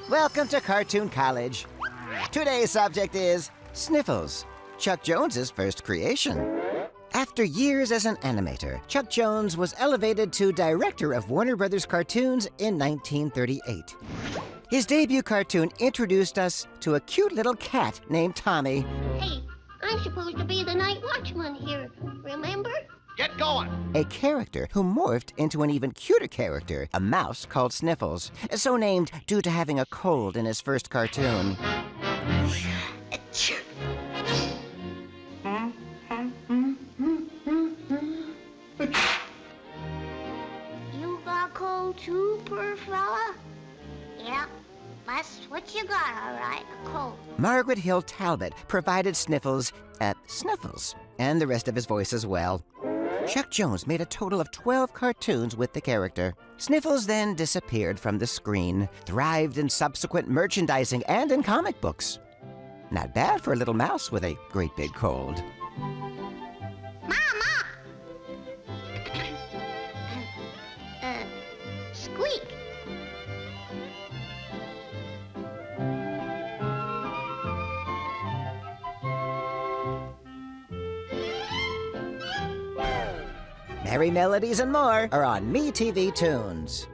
Welcome to Cartoon College. Today's subject is Sniffles, Chuck Jones's first creation. After years as an animator, Chuck Jones was elevated to director of Warner Brothers Cartoons in 1938. His debut cartoon introduced us to a cute little cat named Tommy. Hey, I'm supposed to be the night watchman here, remember? Get going! A character who morphed into an even cuter character, a mouse called Sniffles, so named due to having a cold in his first cartoon. You got cold too, poor fella? Yeah, that's what you got, all right, a cold. Margaret Hill Talbot provided Sniffles, Sniffles, and the rest of his voice as well. Chuck Jones made a total of 12 cartoons with the character. Sniffles then disappeared from the screen, thrived in subsequent merchandising and in comic books. Not bad for a little mouse with a great big cold. Mama! Squeak. Merry Melodies and more are on MeTV Tunes.